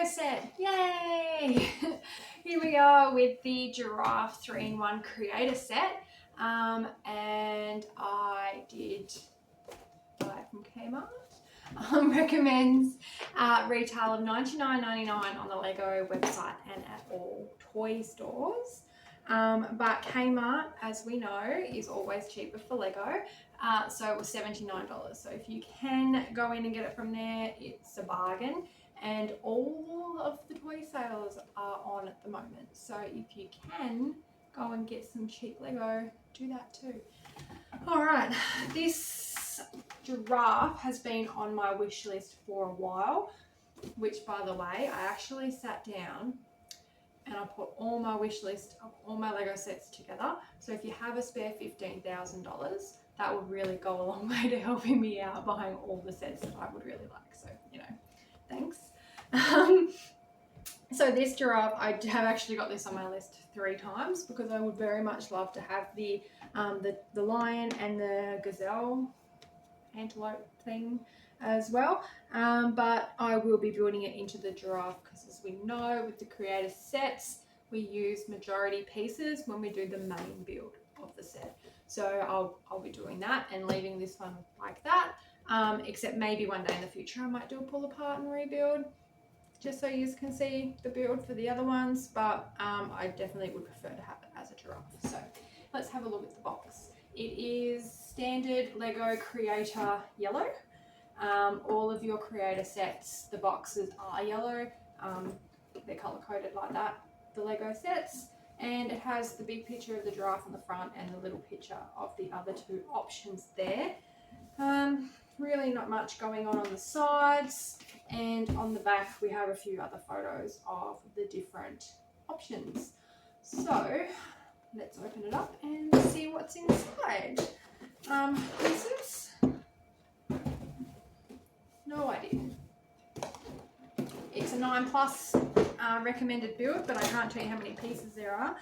Lego set. Yay! Here we are with the Giraffe 3-in-1 creator set. And I did buy it from Kmart. Recommends retail of $99.99 on the Lego website and at all toy stores. But Kmart, as we know, is always cheaper for Lego. So it was $79. So if you can go in and get it from there, it's a bargain. And all of the toy sales are on at the moment. So if you can go and get some cheap Lego, do that too. All right, this giraffe has been on my wish list for a while, which by the way, I actually sat down and I put all my wish list of all my Lego sets together. So if you have a spare $15,000, that would really go a long way to helping me out buying all the sets that I would really like. So, you know, thanks. So this giraffe, I have actually got this on my list 3 times because I would very much love to have the lion and the gazelle antelope thing as well, but I will be building it into the giraffe because, as we know, with the creator sets we use majority pieces when we do the main build of the set. So I'll be doing that and leaving this one like that, except maybe one day in the future I might do a pull apart and rebuild just so you can see the build for the other ones, but I definitely would prefer to have it as a giraffe. So let's have a look at the box. It is standard Lego Creator yellow. All of your creator sets, the boxes are yellow. They're color coded like that, the Lego sets. And it has the big picture of the giraffe on the front and the little picture of the other 2 options there. Really not much going on the sides, and on the back we have a few other photos of the different options. So let's open it up and see what's inside. Pieces? No idea. It's a 9+ recommended build, but I can't tell you how many pieces there are.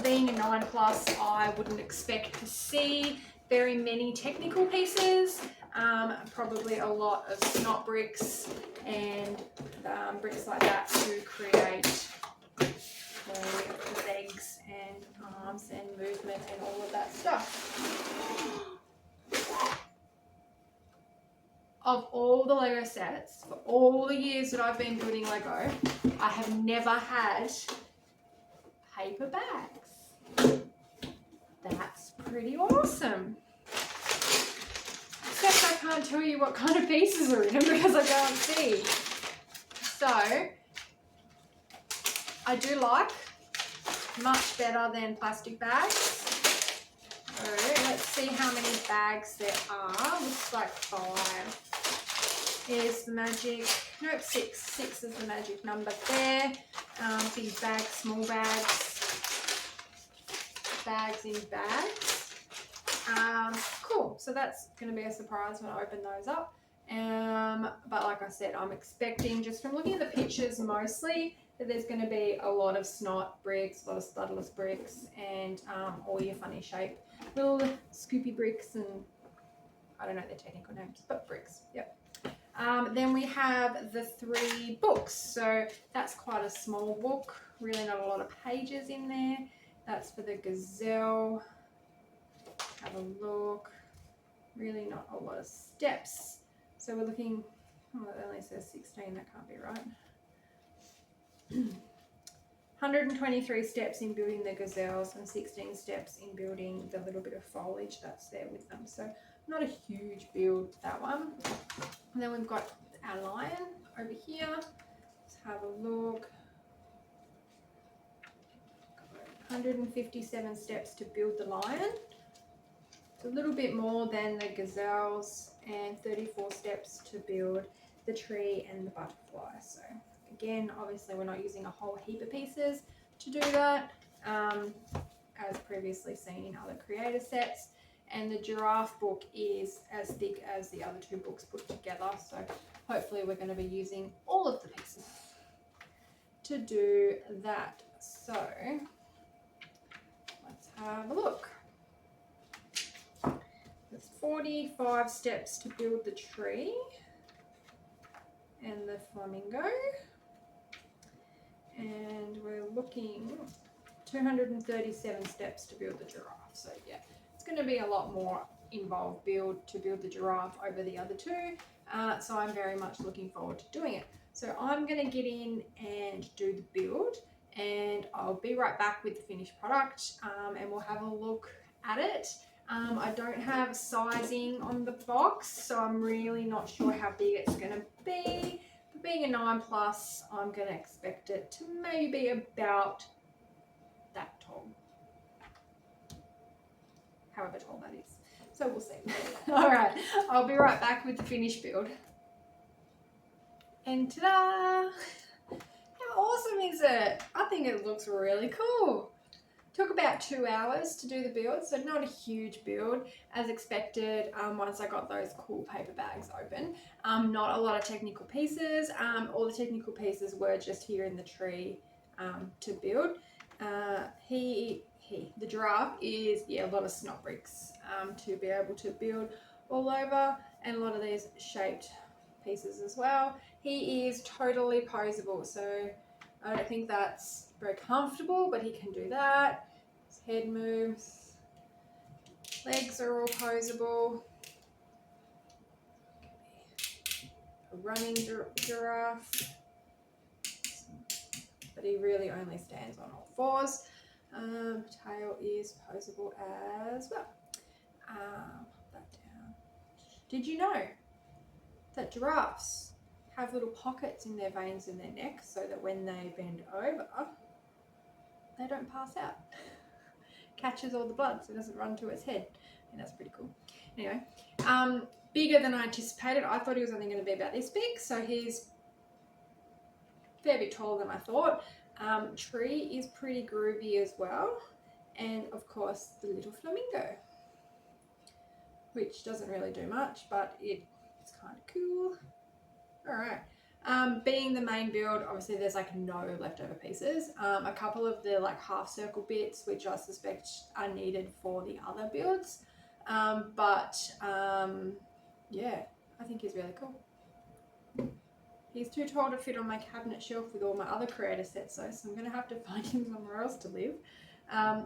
Being a 9+, I wouldn't expect to see very many technical pieces. Probably a lot of snot bricks and bricks like that to create the legs and arms and movement and all of that stuff. Of all the Lego sets, for all the years that I've been building Lego, I have never had paper bags. That's pretty awesome. Except I can't tell you what kind of pieces are in them because I can't see. So, I do like much better than plastic bags. So, let's see how many bags there are. Looks like 5. Is the magic, nope, 6. 6 is the magic number there. Big bags, small bags, bags in bags. Cool, so that's going to be a surprise when I open those up. But like I said, I'm expecting, just from looking at the pictures mostly, that there's going to be a lot of snot bricks, a lot of studless bricks, and all your funny shape little scoopy bricks, and I don't know their technical names, but bricks, yep. Then we have the 3 books. So that's quite a small book, really not a lot of pages in there. That's for the gazelle. Have a look. Really not a lot of steps. So we're looking, oh, it only says 16, that can't be right. 123 steps in building the gazelles and 16 steps in building the little bit of foliage that's there with them. So not a huge build, that one. And then we've got our lion over here. Let's have a look. 157 steps to build the lion. It's a little bit more than the gazelles, and 34 steps to build the tree and the butterfly. So again, obviously we're not using a whole heap of pieces to do that, as previously seen in other creator sets. And the giraffe book is as thick as the other 2 books put together, so hopefully we're going to be using all of the pieces to do that. So let's have a look. There's 45 steps to build the tree and the flamingo. and we're looking 237 steps to build the giraffe. So yeah, it's going to be a lot more involved build to build the giraffe over the other two. So I'm very much looking forward to doing it. So I'm going to get in and do the build, and I'll be right back with the finished product, and we'll have a look at it. I don't have sizing on the box, so I'm really not sure how big it's going to be. But being a 9+, I'm going to expect it to maybe be about that tall, however tall that is. So we'll see. All right, I'll be right back with the finished build. And ta-da! How awesome is it? I think it looks really cool. Took about 2 hours to do the build, so not a huge build as expected. Once I got those cool paper bags open, not a lot of technical pieces. All the technical pieces were just here in the tree to build. The giraffe is a lot of snot bricks to be able to build all over, and a lot of these shaped pieces as well. He is totally poseable, so I don't think that's very comfortable, but he can do that. His head moves, legs are all poseable. A running giraffe, but he really only stands on all fours. Tail is poseable as well. Put that down. Did you know that giraffes have little pockets in their veins in their neck so that when they bend over, they don't pass out? Catches all the blood so it doesn't run to its head. And that's pretty cool. Anyway, bigger than I anticipated. I thought he was only going to be about this big, so he's a fair bit taller than I thought. Tree is pretty groovy as well, and of course the little flamingo, which doesn't really do much, but it's kind of cool. All right. Being the main build, obviously there's like no leftover pieces. A couple of the like half circle bits, which I suspect are needed for the other builds. Yeah, I think he's really cool. He's too tall to fit on my cabinet shelf with all my other creator sets though, so I'm going to have to find him somewhere else to live.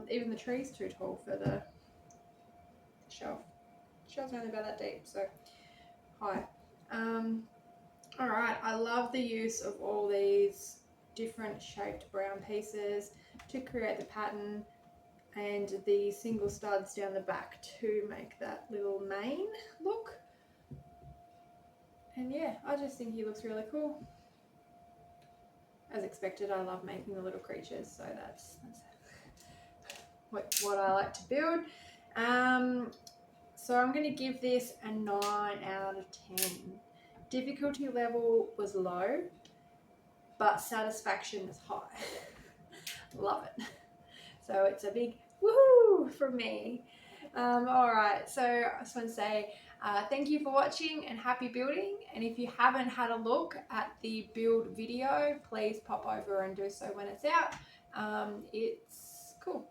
Even the tree's too tall for the shelf. The shelf's only about that deep, so high. Alright, I love the use of all these different shaped brown pieces to create the pattern, and the single studs down the back to make that little mane look. And yeah, I just think he looks really cool. As expected, I love making the little creatures, so that's what I like to build. So I'm going to give this a 9 out of 10. Difficulty level was low, but satisfaction is high. Love it. So it's a big woohoo from me. Alright, so I just want to say thank you for watching and happy building. And if you haven't had a look at the build video, please pop over and do so when it's out. It's cool.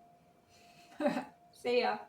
See ya.